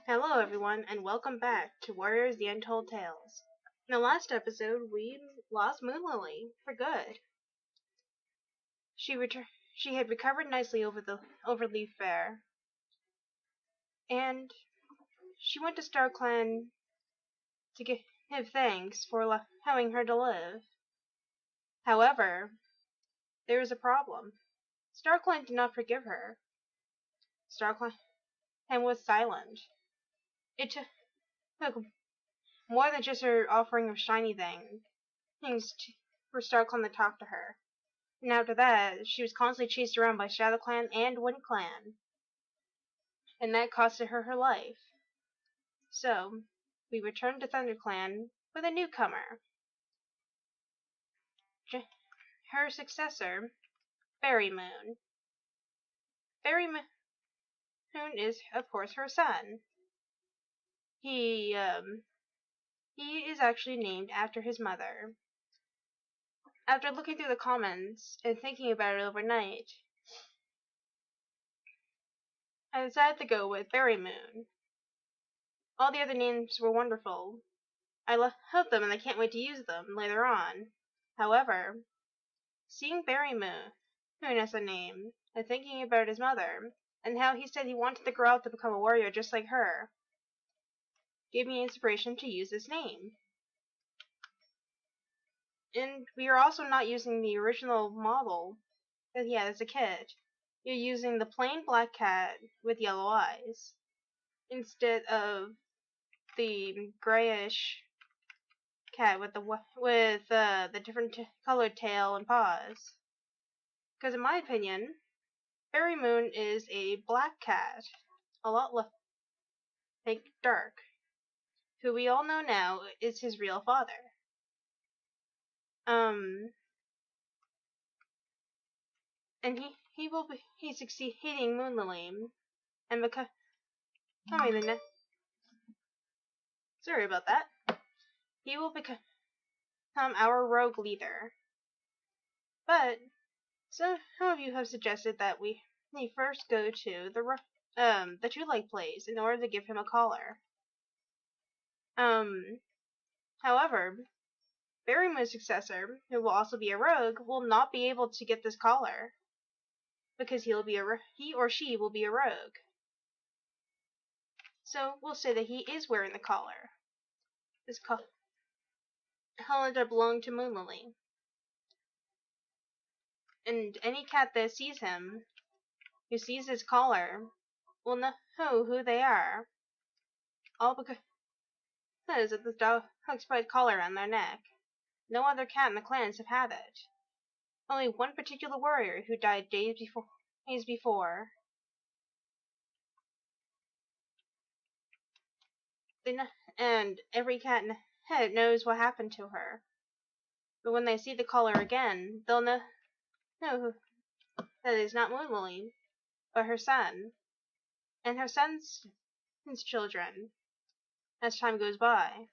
Hello, everyone, and welcome back to Warriors: The Untold Tales. In the last episode, we lost Moonlily for good. She had recovered nicely over Leaf Fair, and she went to StarClan to give thanks for allowing her to live. However, there was a problem. StarClan did not forgive her. StarClan was silent. It took more than just her offering of shiny things for StarClan to talk to her. And after that, she was constantly chased around by ShadowClan and WindClan, and that costed her her life. So, we returned to Thunderclan with a newcomer. Her successor, Berrymoon. Berrymoon is, of course, her son. He, he is actually named after his mother. After looking through the comments and thinking about it overnight, I decided to go with Berrymoon. All the other names were wonderful. I love them and I can't wait to use them later on. However, seeing Berrymoon as a name, and thinking about his mother, and how he said he wanted to grow up to become a warrior just like her, gave me inspiration to use this name. And we are also not using the original model that he had as a kid. You're using the plain black cat with yellow eyes, instead of the grayish cat with the different colored tail and paws. Because in my opinion, Berrymoon is a black cat, a lot like Dark, who we all know now is his real father. And he's succeeding Moonlily and becoming the sorry about that. He will become our rogue leader. But some of you have suggested that we first go to the Two Leg Place in order to give him a collar. However, Berrymoon's successor, who will also be a rogue, will not be able to get this collar because he or she will be a rogue. So we'll say that he is wearing the collar. This collar that belonged to Moonlily. And any cat that sees him, who sees his collar, will know who they are. All because of this dog's pride collar on their neck. No other cat in the clans have had it. Only one particular warrior who died days before. And every cat in the head knows what happened to her. But when they see the collar again, they'll know that it is not Moonlily, but her son, and her son's children, as time goes by.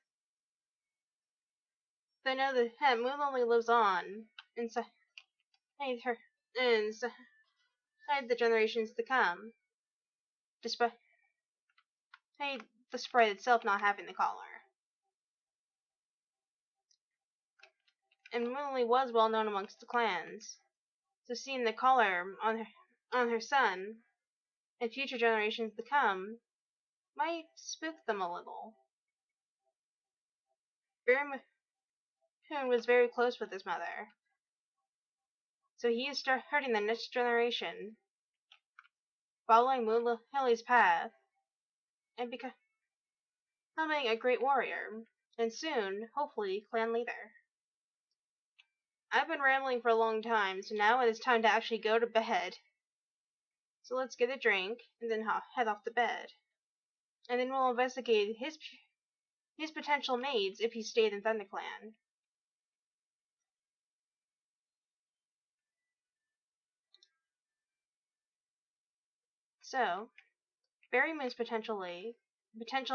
They know that Moonlily lives on inside inside the generations to come, despite the sprite itself not having the collar. And Moonlily was well known amongst the clans, so seeing the collar on her son and future generations to come might spook them a little. Berrymoon was very close with his mother, so he is starting the next generation, following Moonlily's path, and becoming a great warrior, and soon, hopefully, clan leader. I've been rambling for a long time, so now it is time to actually go to bed. So let's get a drink, and then head off to bed. And then we'll investigate his potential mates if he stayed in Thunderclan. So, Berrymoon's potential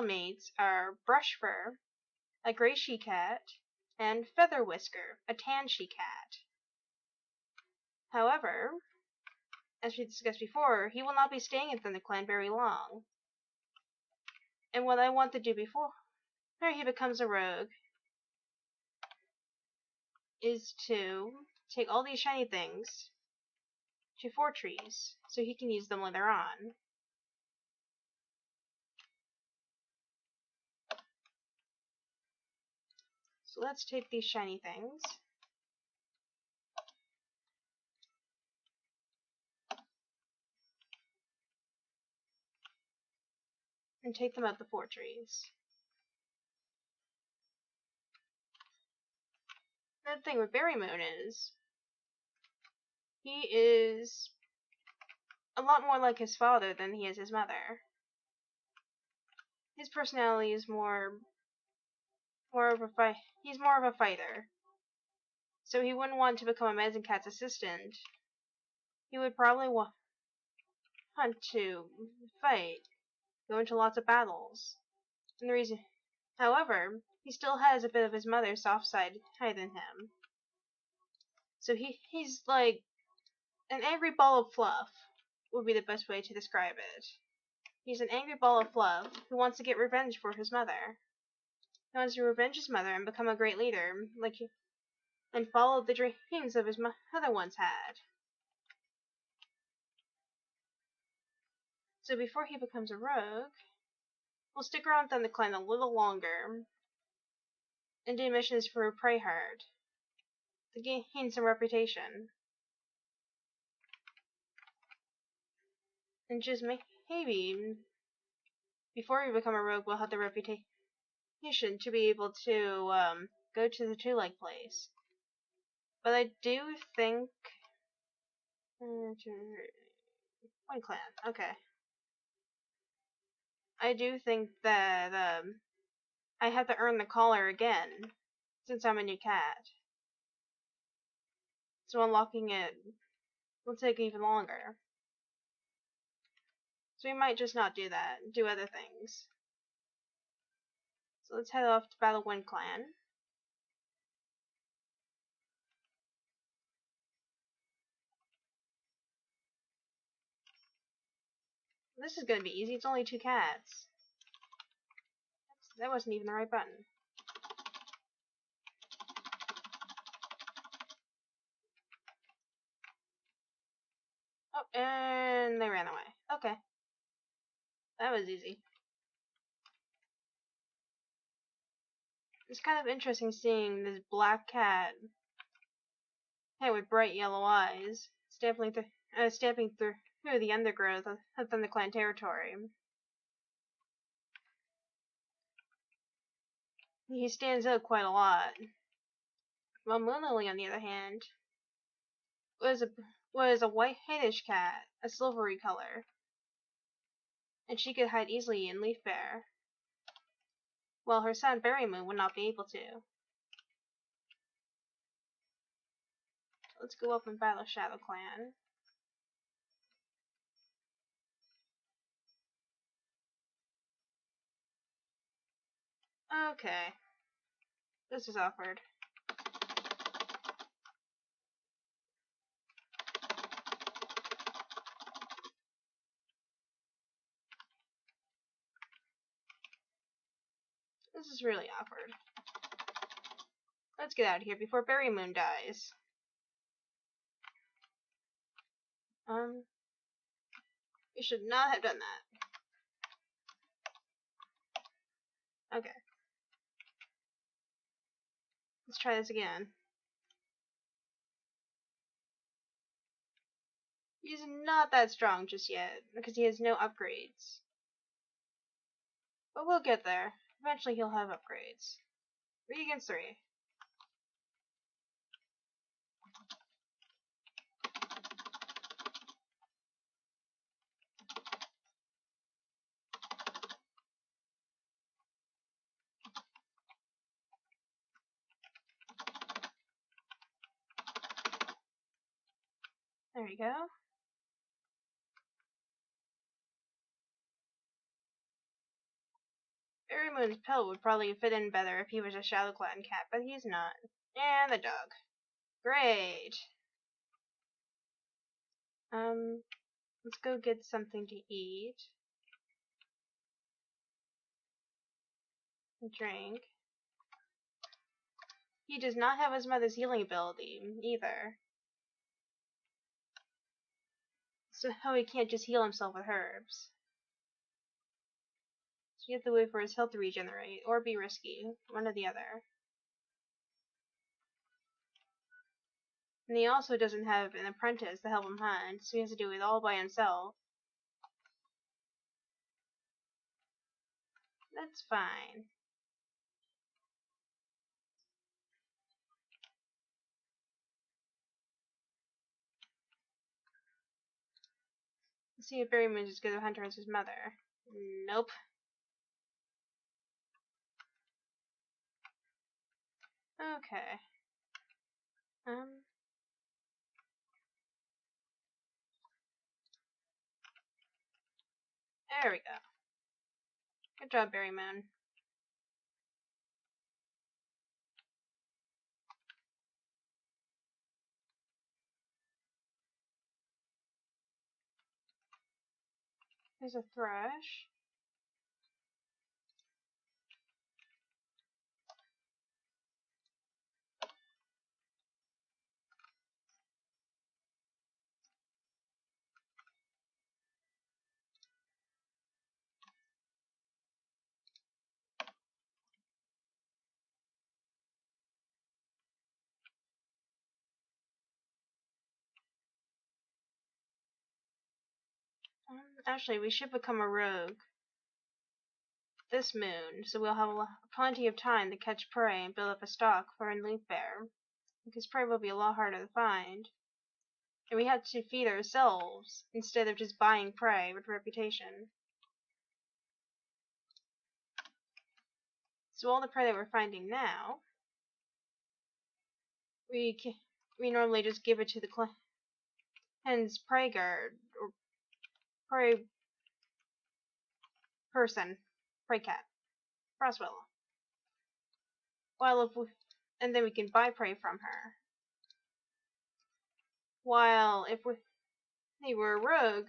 mates are Brushfur, a gray she-cat, and Feather Whisker, a tan she-cat. However, as we discussed before, he will not be staying in Thunderclan very long. And what I want to do before he becomes a rogue is to take all these shiny things to Fortress so he can use them later on. So let's take these shiny things and take them out the Fortress. The thing with Berrymoon is he is a lot more like his father than he is his mother. His personality is more of a he's more of a fighter. So he wouldn't want to become a Amazing Cat's assistant. He would probably want to fight, go into lots of battles. And the reason, however, he still has a bit of his mother's soft side in him. So he's like an angry ball of fluff would be the best way to describe it. He's an angry ball of fluff who wants to get revenge for his mother. He wants to revenge his mother and become a great leader, and follow the dreams of his mother once had. So before he becomes a rogue, we'll stick around Thunderclan a little longer and do missions for Preyheart to gain some reputation. And just maybe before we become a rogue, we'll have the reputation to be able to go to the two-leg place. But I do think Moonclan. Okay. I do think that I have to earn the collar again since I'm a new cat. So unlocking it will take even longer. So we might just not do that, do other things. So let's head off to battle Moonclan. This is gonna be easy, it's only 2 cats. That wasn't even the right button. Oh, and they ran away. Okay. That was easy. It's kind of interesting seeing this black cat with bright yellow eyes stamping through the undergrowth of Thunderclan territory. He stands out quite a lot. While Moonlily, on the other hand, was a whitish cat, a silvery color, and she could hide easily in Leaf Bear, while her son Berrymoon would not be able to. Let's go up and battle Shadow Clan. Okay. This is awkward. This is really awkward. Let's get out of here before Berrymoon dies. We should not have done that. Okay. Let's try this again. He's not that strong just yet, because he has no upgrades. But we'll get there. Eventually he'll have upgrades. 3 against 3. There we go. Berrymoon's pelt would probably fit in better if he was a Shadowclan cat, but he's not. And the dog. Great. Let's go get something to eat. Drink. He does not have his mother's healing ability either. So he can't just heal himself with herbs. So you have to wait for his health to regenerate, or be risky. One or the other. And he also doesn't have an apprentice to help him hunt, so he has to do it all by himself. That's fine. Let's see if Berrymoon is as good a hunter as his mother. Nope. Okay. There we go. Good job, Berrymoon. There's a thrush. Actually, we should become a rogue this moon, so we'll have plenty of time to catch prey and build up a stock for a leaf bear. Because prey will be a lot harder to find. And we have to feed ourselves, instead of just buying prey with reputation. So all the prey that we're finding now, we normally just give it to the clan's prey guard, or prey person, prey cat, Frostwell. And then we can buy prey from her. While if we were a rogue,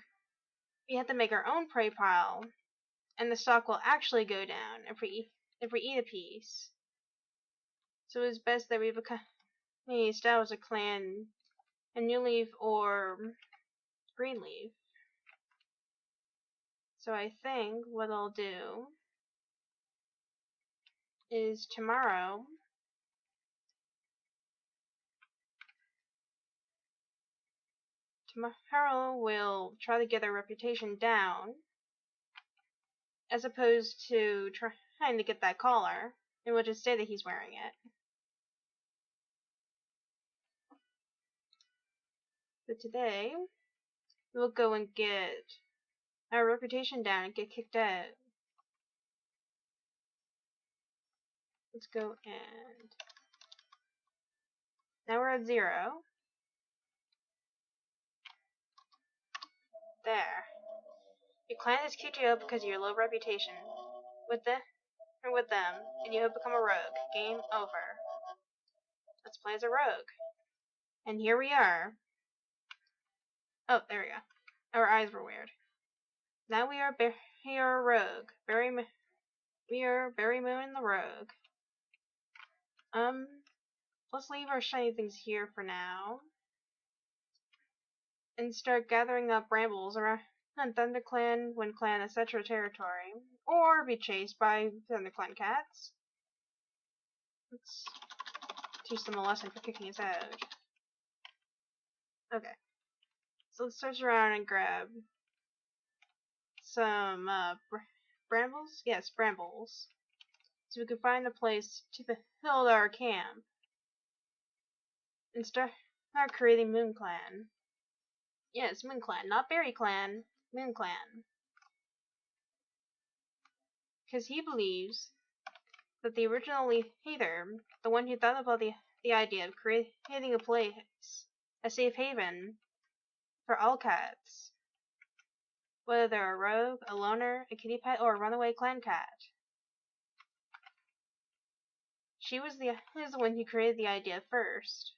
we have to make our own prey pile, and the stock will actually go down if we eat a piece. So it's best that we establish a clan, a new leaf or green leaf. So I think what I'll do is tomorrow we'll try to get our reputation down, as opposed to trying to get that collar, and we'll just say that he's wearing it. But today, we'll go and get our reputation down and get kicked out. Let's go and... Now we're at 0. There. Your clan has kicked you out because of your low reputation with them, and you have become a rogue. Game over. Let's play as a rogue. And here we are. Oh, there we go. Our eyes were weird. Now we are a rogue. We are Berrymoon the rogue. Let's leave our shiny things here for now, and start gathering up brambles around Thunderclan, Moonclan, etc. territory, or be chased by Thunderclan cats. Let's teach them a lesson for kicking us out. Okay. So let's search around and grab some brambles? Yes, brambles. So we can find a place to build our camp. And start creating Moonclan. Yes, Moonclan, not Berryclan. Moonclan. Because he believes that the original leader, the one who thought about the idea of creating a place, a safe haven, for all cats, whether they're a rogue, a loner, a kitty pet, or a runaway clan cat. She was the one who created the idea first.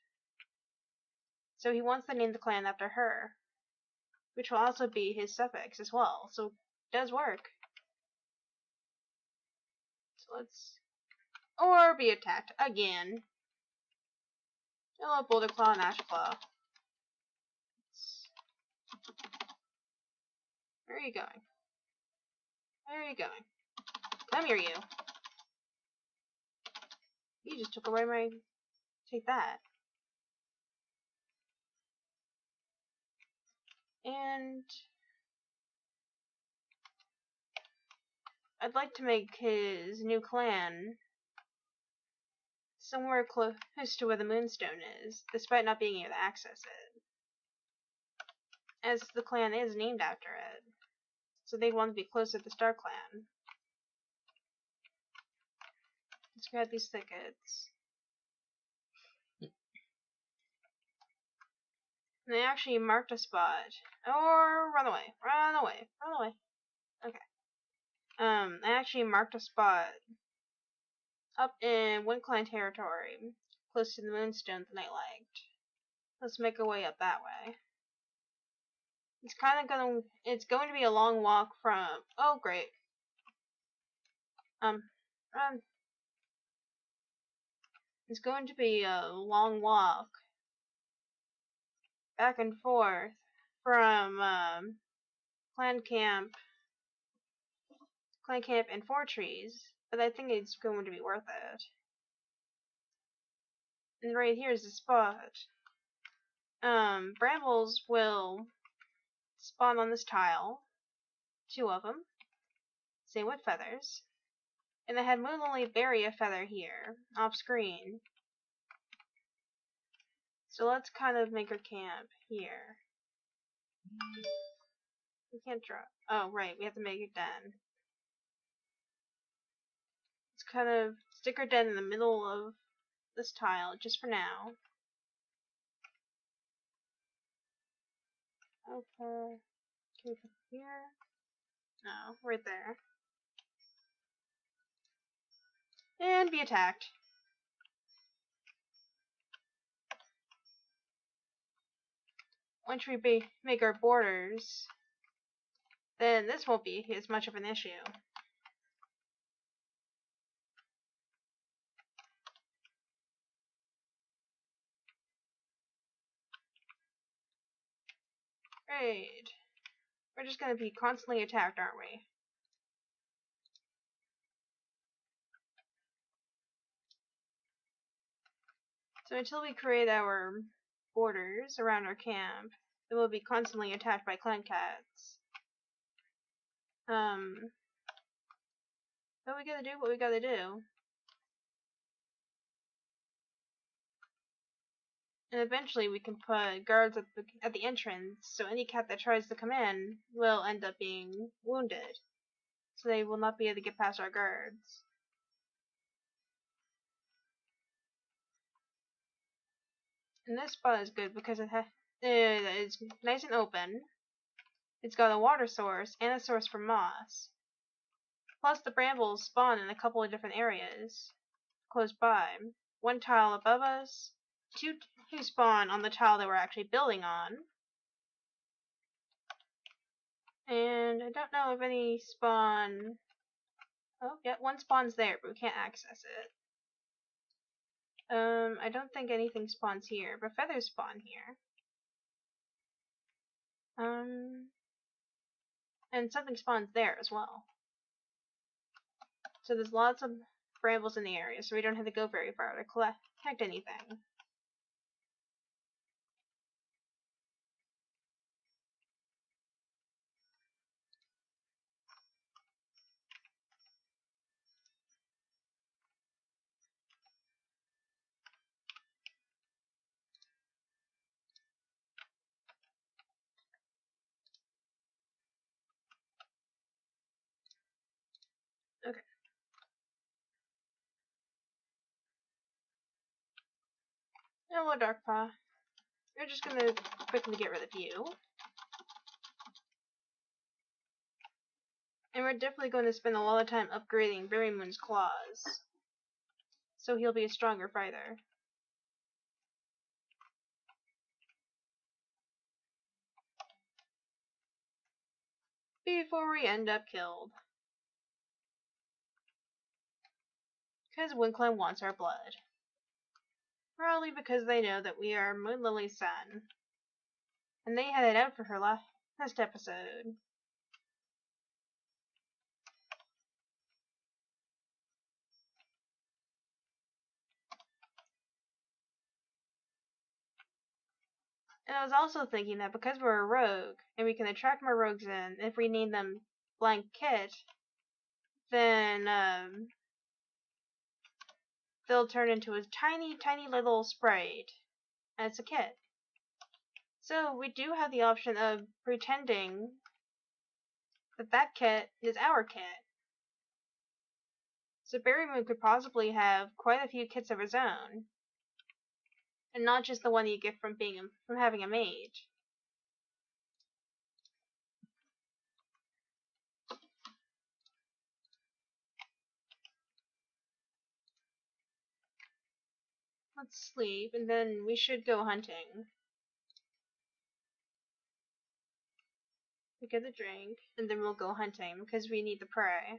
So he wants to name the clan after her, which will also be his suffix as well, so it does work. So let's or be attacked again. Hello, Boulder Claw and Ash Claw. Where are you going? Where are you going? Come here, you. You just took away my... Take that. And... I'd like to make his new clan somewhere close to where the Moonstone is, despite not being able to access it. As the clan is named after it. So they'd want to be closer to the Star Clan. Let's grab these thickets. And they actually marked a spot. Or run away. Run away. Run away. Okay. I actually marked a spot up in Moonclan territory, close to the Moonstone that I liked. Let's make our way up that way. It's going to be a long walk from, oh great. Run. It's going to be a long walk back and forth from, clan camp and Four Trees, but I think it's going to be worth it. And right here is the spot. Brambles will spawn on this tile. 2 of them. Same with feathers. And I had Moonlily bury a feather here, off screen. So let's kind of make our camp here. We can't draw. Oh, right, we have to make it den. Let's kind of stick our den in the middle of this tile, just for now. Okay. Can we put it here? No, right there. And be attacked. Once we make our borders, then this won't be as much of an issue. Great. We're just going to be constantly attacked, aren't we? So until we create our borders around our camp, then we'll be constantly attacked by clan cats. But we gotta do what we gotta do. And eventually we can put guards at the entrance, so any cat that tries to come in will end up being wounded. So they will not be able to get past our guards. And this spot is good because it's nice and open. It's got a water source and a source for moss. Plus the brambles spawn in a couple of different areas close by. 1 tile above us, 2 spawn on the tile that we're actually building on. And I don't know if any spawn... Oh, yeah, 1 spawns there, but we can't access it. I don't think anything spawns here, but feathers spawn here. And something spawns there as well. So there's lots of brambles in the area, so we don't have to go very far to collect anything. Okay. Hello, Darkpaw. We're just gonna quickly get rid of you. And we're definitely going to spend a lot of time upgrading Berrymoon's claws. So he'll be a stronger fighter. Before we end up killed. Because Moonclan wants our blood. Probably because they know that we are Moon Lily's son. And they had it out for her last episode. And I was also thinking that because we're a rogue, and we can attract more rogues in, if we name them Blank Kit, then they'll turn into a tiny, tiny little sprite. And it's a kit. So we do have the option of pretending that that kit is our kit. So Berrymoon could possibly have quite a few kits of his own. And not just the one you get from having a mage. Let's sleep, and then we should go hunting. We get the drink, and then we'll go hunting, because we need the prey.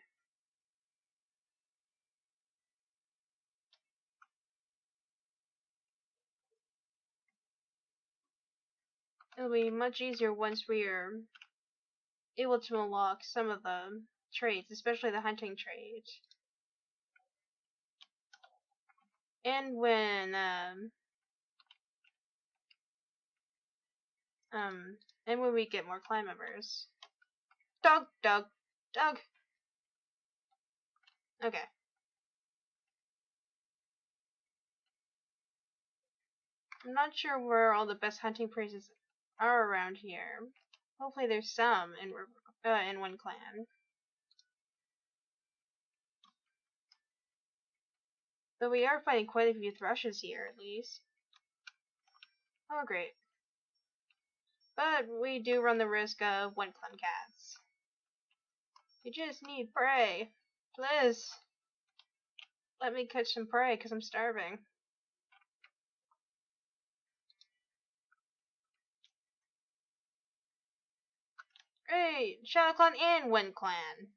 It'll be much easier once we are able to unlock some of the traits, especially the hunting trait. And when we get more clan members. Dog. Okay. I'm not sure where all the best hunting places are around here. Hopefully there's some in one clan. But we are finding quite a few thrushes here, at least. Oh, great. But we do run the risk of one clan cats. You just need prey. Please. Let me catch some prey, because I'm starving. Great! Shadow Clan and Wind Clan.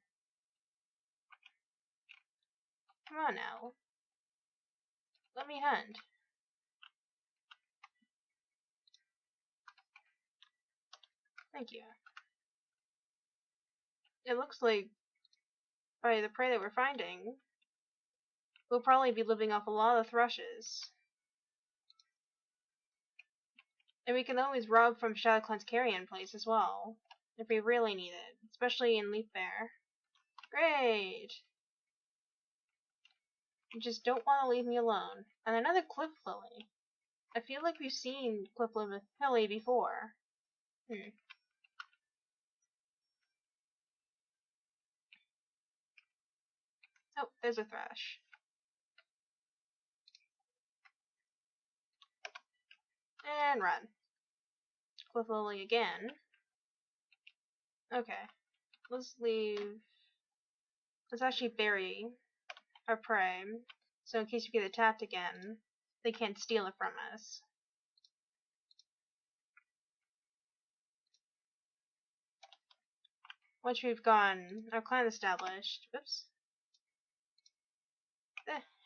Come on now. Let me hunt. Thank you. It looks like, by the prey that we're finding, we'll probably be living off a lot of thrushes. And we can always rob from Shadow Clan's carrion place as well, if we really need it, especially in Leaf Bear. Great! You just don't want to leave me alone. And another Cliff Lily. I feel like we've seen Cliff Lily before. Oh, there's a thrush. And run. Cliff Lily again. Okay. Let's leave. Let's actually bury our prey, so in case we get attacked again, they can't steal it from us. Once we've gotten our clan established, whoops,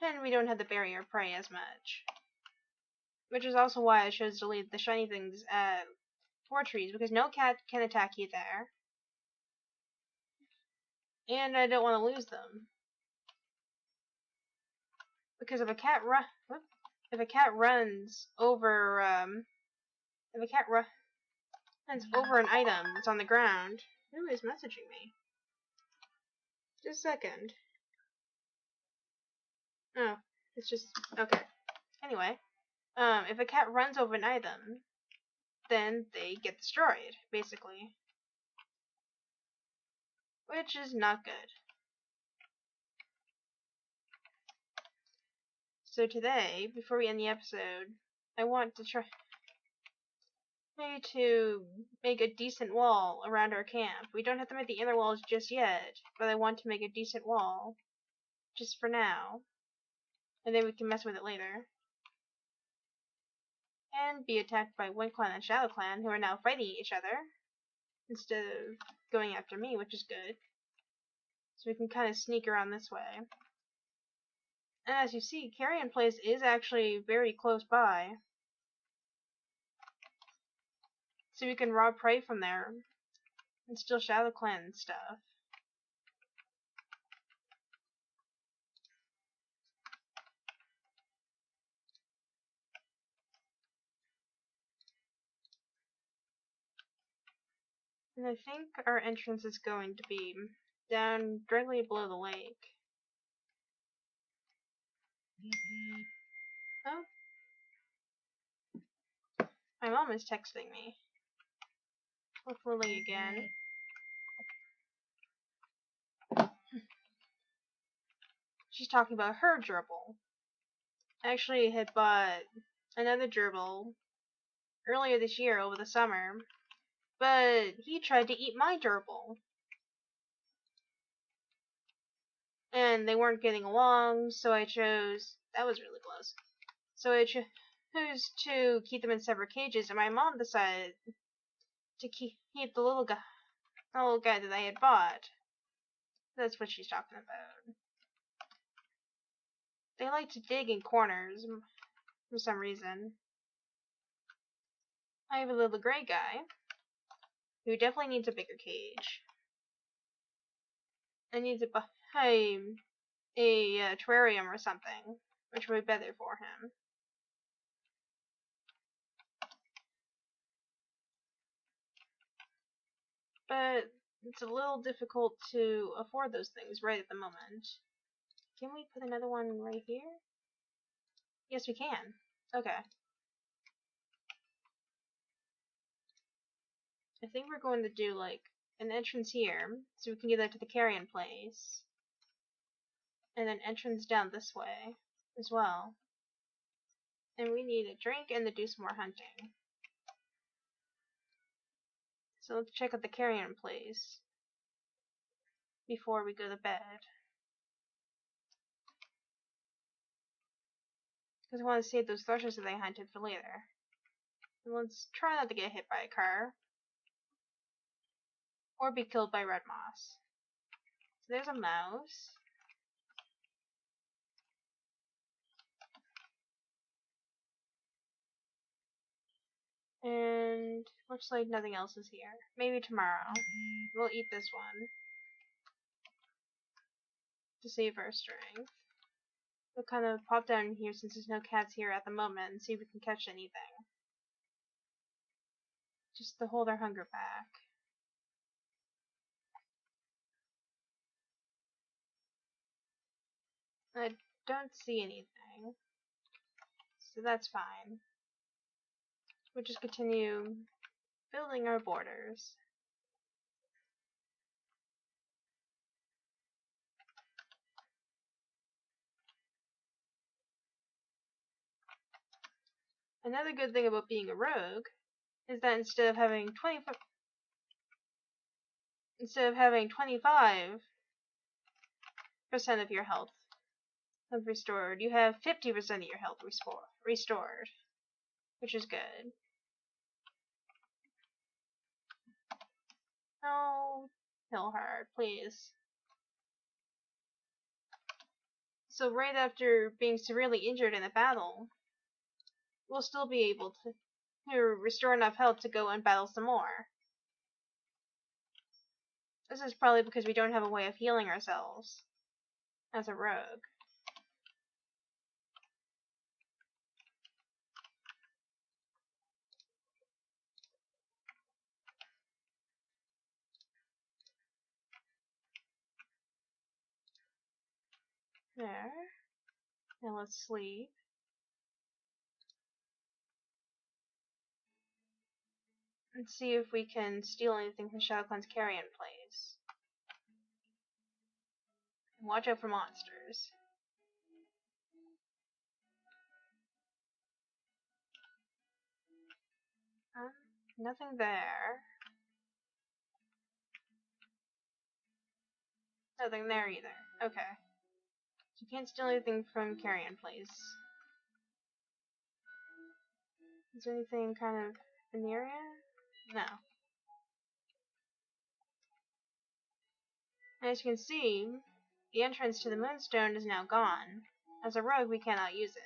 and we don't have to bury our prey as much. Which is also why I chose to leave the shiny things at trees, because no cat can attack you there. And I don't want to lose them. Because if a cat runs over an item that's on the ground, who is messaging me? Just a second. Oh, it's just okay. Anyway, if a cat runs over an item, then they get destroyed, basically. Which is not good. So today, before we end the episode, I want to try to make a decent wall around our camp. We don't have to make the inner walls just yet, but I want to make a decent wall. Just for now. And then we can mess with it later. And be attacked by Wind Clan and Shadow Clan, who are now fighting each other, instead of going after me, which is good. So we can kind of sneak around this way. And as you see, Carrion Place is actually very close by. So we can rob prey from there and steal Shadow Clan stuff. And I think our entrance is going to be down directly below the lake. Oh, my mom is texting me. With Lily again. She's talking about her gerbil. I actually had bought another gerbil earlier this year over the summer, but he tried to eat my gerbil. And they weren't getting along, so I chose... That was really close. So I chose to keep them in separate cages, and my mom decided to keep the little guy that I had bought. That's what she's talking about. They like to dig in corners for some reason. I have a little gray guy who definitely needs a bigger cage. I need to buy a terrarium or something, which would be better for him. But it's a little difficult to afford those things right at the moment. Can we put another one right here? Yes, we can. Okay. I think we're going to do, like, an entrance here, so we can get out to the Carrion Place. And an entrance down this way, as well. And we need a drink and to do some more hunting. So let's check out the Carrion Place before we go to bed. Because I want to save those thrushes that I hunted for later. And let's try not to get hit by a car. Or be killed by red moss. So there's a mouse. And looks like nothing else is here. Maybe tomorrow. We'll eat this one to save our strength. We'll kind of pop down here since there's no cats here at the moment and see if we can catch anything. Just to hold our hunger back. I don't see anything. So that's fine. We'll just continue building our borders. Another good thing about being a rogue is that instead of having 25% of your health restored, you have 50% of your health restored, which is good. Oh, Hillheart, please. So right after being severely injured in a battle, we'll still be able to restore enough health to go and battle some more. This is probably because we don't have a way of healing ourselves as a rogue. There. Now let's sleep. And see if we can steal anything from Shadow Clan's Carrion Place. And watch out for monsters. Nothing there. Nothing there either. Okay. So you can't steal anything from Carrion Place. Is there anything kind of in the area? No. As you can see, the entrance to the Moonstone is now gone. As a rogue, we cannot use it.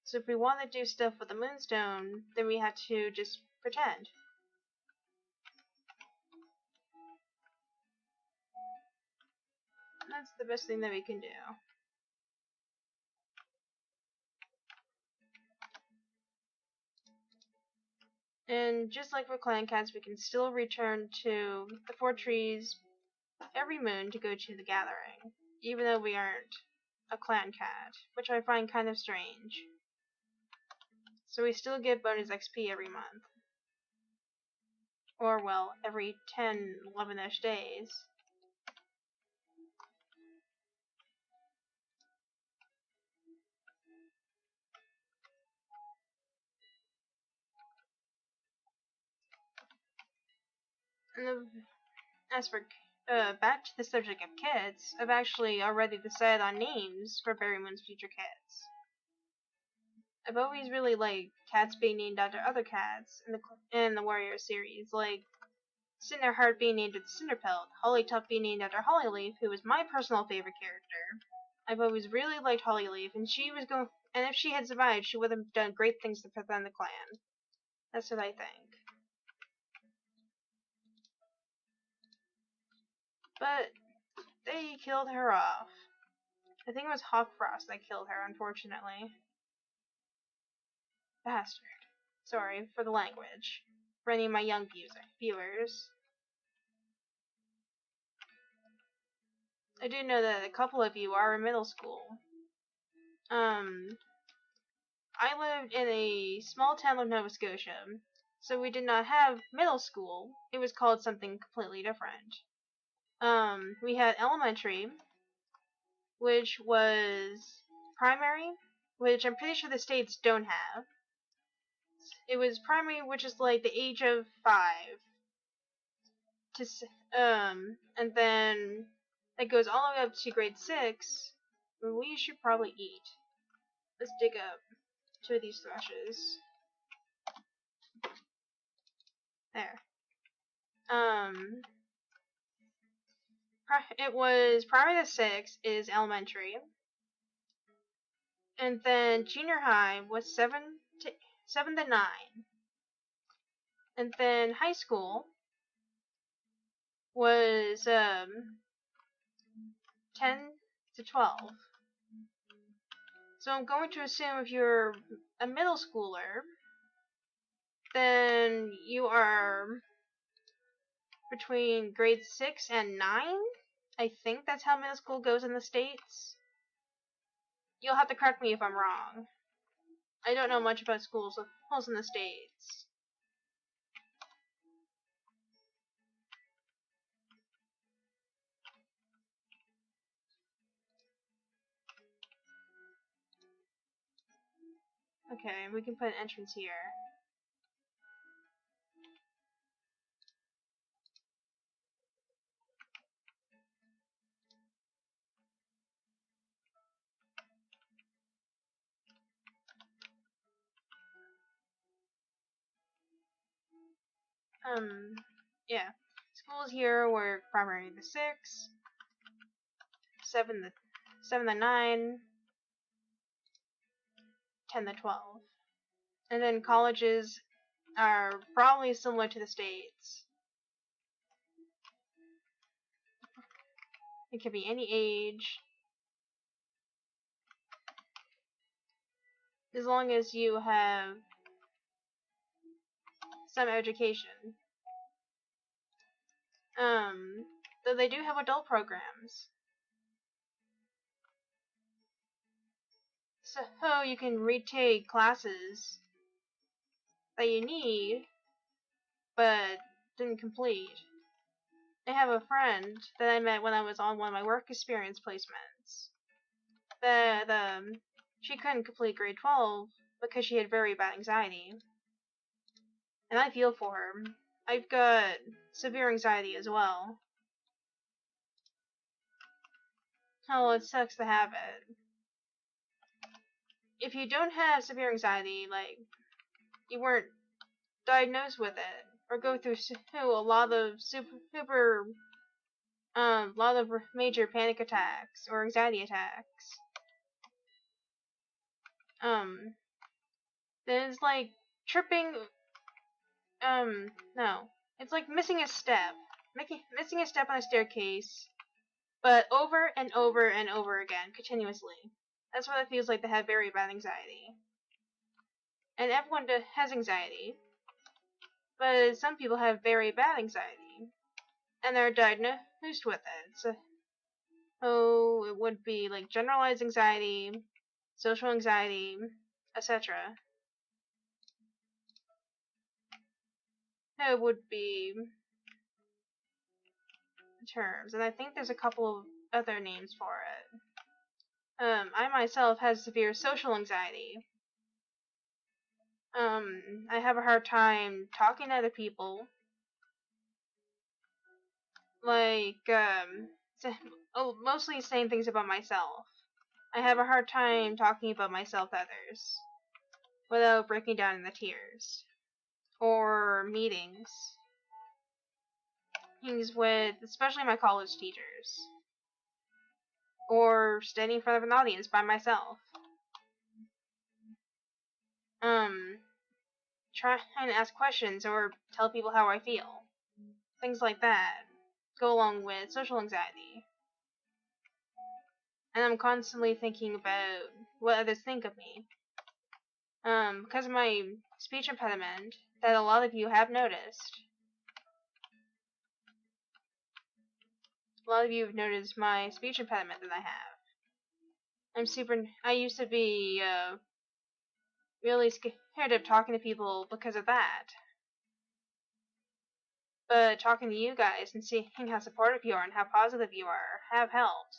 So if we want to do stuff with the Moonstone, then we have to just pretend. That's the best thing that we can do. And just like for clan cats, we can still return to the 4 trees every moon to go to the gathering, even though we aren't a clan cat, which I find kind of strange. So we still get bonus XP every month. Or, well, every 10, 11-ish days. And as for back to the subject of kits, I've actually already decided on names for Berrymoon's future kits. I've always really liked cats being named after other cats in the Warrior series, like Cinderheart being named after Cinderpelt, Hollytuck being named after Hollyleaf, who was my personal favorite character. I've always really liked Hollyleaf, and if she had survived, she would have done great things to defend the clan. That's what I think. But they killed her off. I think it was Hawkfrost that killed her, unfortunately. Bastard. Sorry for the language. For any of my young viewers. I do know that a couple of you are in middle school. I lived in a small town of Nova Scotia, so we did not have middle school. It was called something completely different. We had elementary, which was primary, which I'm pretty sure the states don't have. It was primary, which is like the age of 5. And then it goes all the way up to grade 6. We should probably eat. Let's dig up 2 of these thrushes. There. It was primary to 6 is elementary, and then junior high was 7 to 9, and then high school was 10 to 12. So I'm going to assume if you're a middle schooler, then you are between grade 6 and 9. I think that's how middle school goes in the States. You'll have to correct me if I'm wrong. I don't know much about schools in the States. Okay, we can put an entrance here. Yeah. Schools here were primary to 6, 7 to 9, 10 to 12. And then colleges are probably similar to the States. It can be any age, as long as you have some education. Though they do have adult programs. So you can retake classes that you need, but didn't complete. I have a friend that I met when I was on one of my work experience placements. That she couldn't complete grade 12 because she had very bad anxiety. And I feel for her. I've got severe anxiety as well. Oh, it sucks to have it. If you don't have severe anxiety, like, you weren't diagnosed with it, or go through a lot of super A lot of major panic attacks or anxiety attacks. There's like tripping. No, it's like missing a step, missing a step on a staircase, but over and over and over again, continuously. That's what it feels like to have very bad anxiety. And everyone has anxiety, but some people have very bad anxiety, and they're diagnosed with it. So it would be like generalized anxiety, social anxiety, etc. It would be terms, and I think there's a couple of other names for it. I myself have severe social anxiety. I have a hard time talking to other people. Like, mostly saying things about myself. I have a hard time talking about myself to others without breaking down in the tears. Or meetings. Meetings with, especially my college teachers. Or standing in front of an audience by myself. Try and ask questions or tell people how I feel. Things like that go along with social anxiety. And I'm constantly thinking about what others think of me. Because of my speech impediment that a lot of you have noticed. A lot of you have noticed my speech impediment that I have. I used to be really scared of talking to people because of that. But talking to you guys and seeing how supportive you are and how positive you are have helped.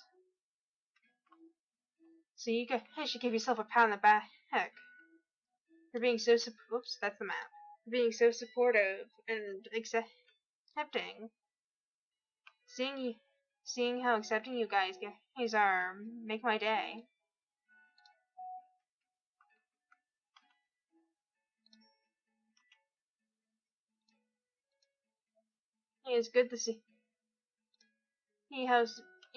So you guys should give yourself a pat on the back for being so oops, that's the map. For being so supportive and accepting. Seeing how accepting you guys are make my day. It's good to see how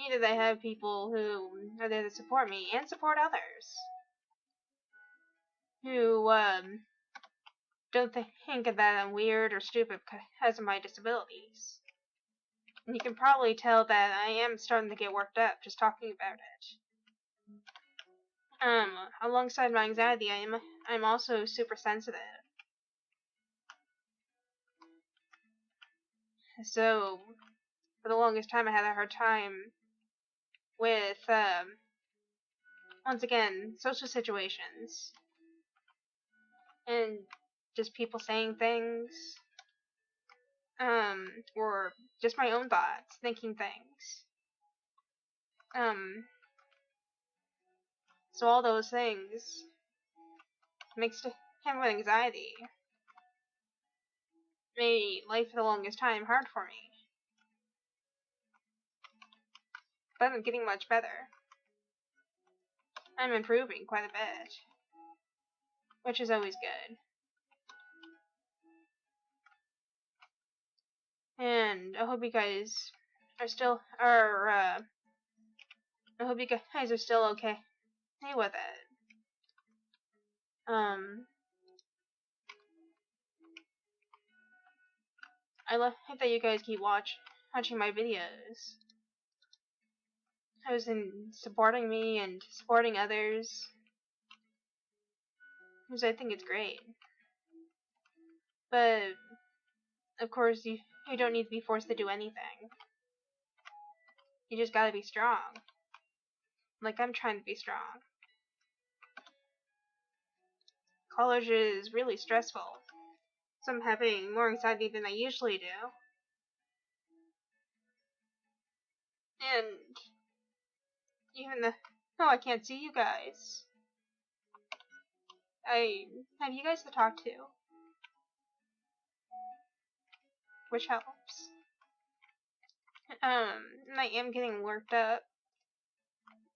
either they have people who are there to support me and support others who don't think that I'm weird or stupid because of my disabilities. And you can probably tell that I am starting to get worked up just talking about it. Alongside my anxiety, I'm also super sensitive. So for the longest time, I had a hard time with once again social situations and just people saying things, or just my own thoughts, thinking things. So all those things mixed him with anxiety made life for the longest time hard for me. But I'm getting much better. I'm improving quite a bit, which is always good. And I hope you guys I hope you guys are still okay with it. I love that you guys keep watching my videos. I was in supporting me and supporting others, because I think it's great. But of course, you don't need to be forced to do anything. You just gotta be strong. Like I'm trying to be strong. College is really stressful. So I'm having more anxiety than I usually do. And even I can't see you guys. I have you guys to talk to, which helps. And I am getting worked up.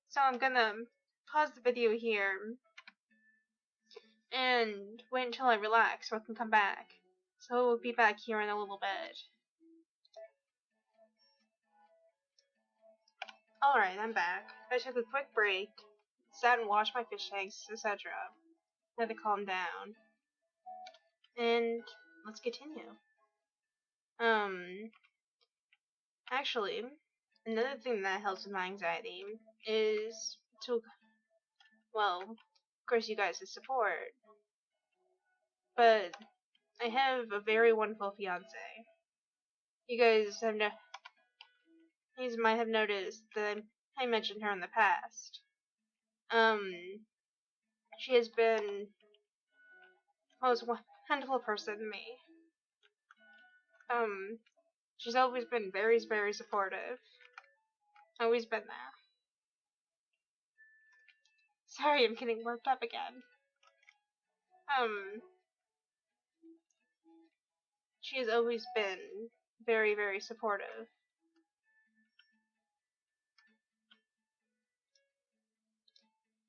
So I'm gonna pause the video here and wait until I relax so I can come back. So we'll be back here in a little bit. Alright, I'm back. I took a quick break, sat and washed my fish tanks, etc. Had to calm down. And let's continue. Actually, another thing that helps with my anxiety is to, well, of course you guys' support. But I have a very wonderful fiance. You guys might have noticed that I mentioned her in the past. She has been the most wonderful person to me. She's always been very, very supportive. Always been there. Sorry, I'm getting worked up again. She has always been very, very supportive.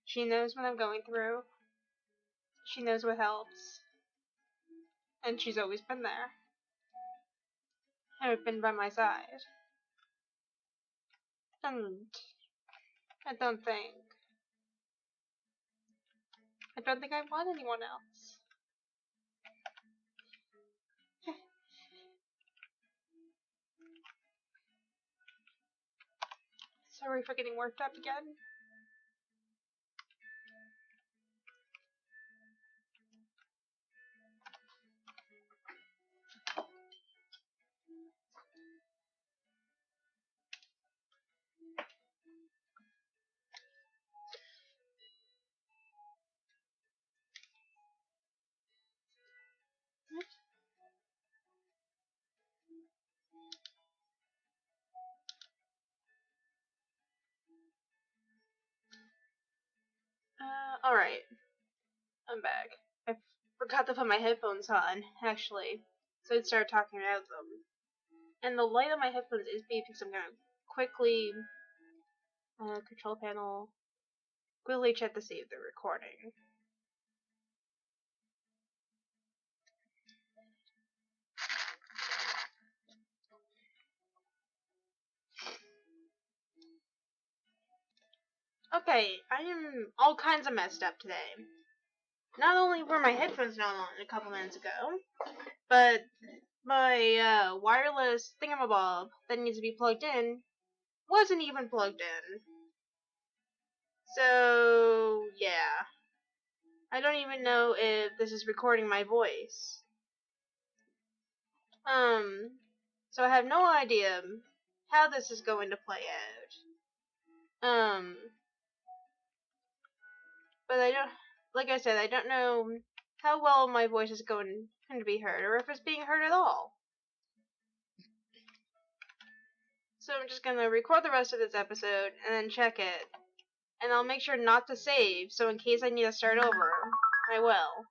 She knows what I'm going through. She knows what helps. And she's always been there. I've been by my side. And I don't think I want anyone else. Sorry for getting worked up again. Alright. I'm back. I forgot to put my headphones on, actually. So I'd start talking about them. And the light on my headphones is beeping, so I'm gonna quickly control panel, quickly check to see if they're recording. Okay, I am all kinds of messed up today. Not only were my headphones not on a couple minutes ago, but my wireless thingamabob that needs to be plugged in wasn't even plugged in. So, yeah. I don't even know if this is recording my voice. So I have no idea how this is going to play out. But I don't, like I said, I don't know how well my voice is going to be heard, or if it's being heard at all. So I'm just gonna record the rest of this episode, and then check it. And I'll make sure not to save, so in case I need to start over, I will.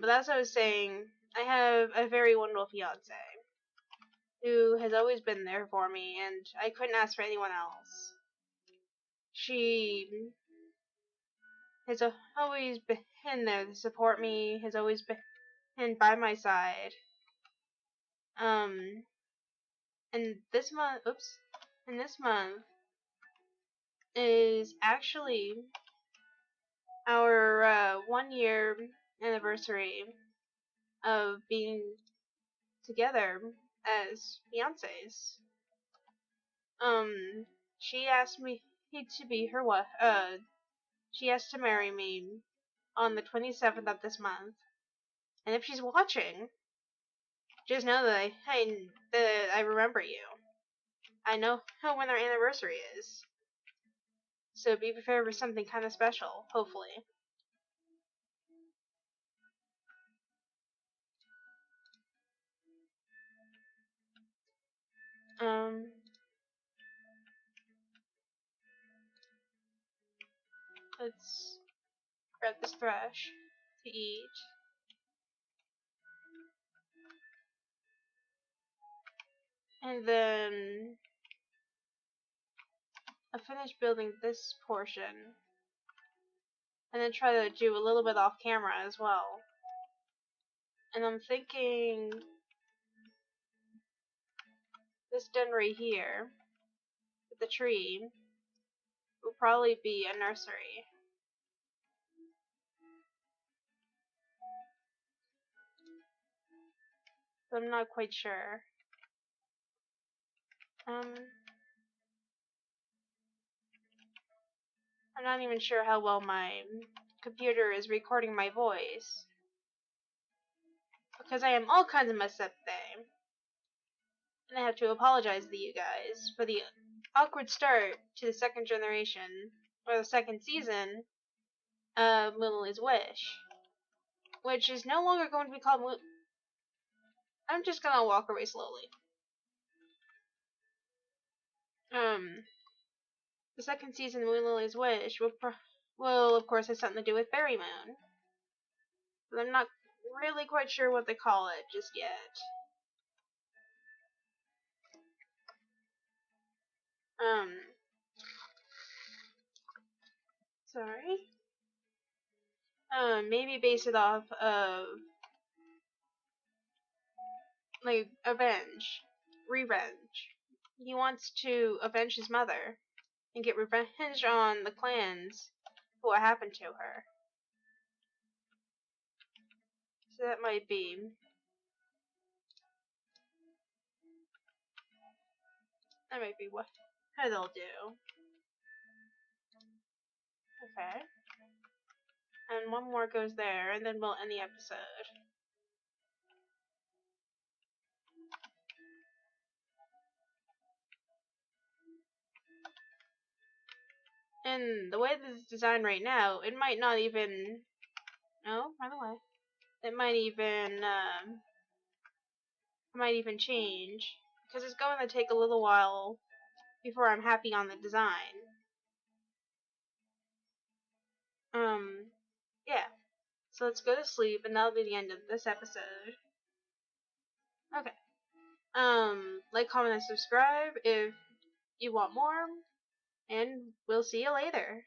But as I was saying, I have a very wonderful fiance who has always been there for me, and I couldn't ask for anyone else. She has always been there to support me, has always been by my side. And this month is actually our 1 year anniversary of being together as fiancés. She asked me to be her she asked to marry me on the 27th of this month. And if she's watching, just know that I remember you. I know when our anniversary is. So be prepared for something kind of special, hopefully. Let's grab this thrush to eat. And then I'll finish building this portion. And then try to do a little bit off camera as well. And I'm thinking this done right here. the tree will probably be a nursery. But I'm not quite sure. I'm not even sure how well my computer is recording my voice. Because I am all kinds of messed up today. And I have to apologize to you guys for the awkward start to the second generation, or the second season, of Lily's Wish. Which is no longer going to be called I'm just gonna walk away slowly. The second season of Lily's Wish will of course have something to do with Berrymoon. But I'm not really quite sure what they call it just yet. Sorry. Maybe base it off of, like, revenge. He wants to avenge his mother and get revenge on the clans for what happened to her. So that might be what they'll do. Okay. And one more goes there, and then we'll end the episode. And the way this is designed right now, it might not even... No, by the way. It might even change. Because it's going to take a little while before I'm happy on the design. Yeah. So let's go to sleep, and that'll be the end of this episode. Okay. Like, comment, and subscribe if you want more, and we'll see you later.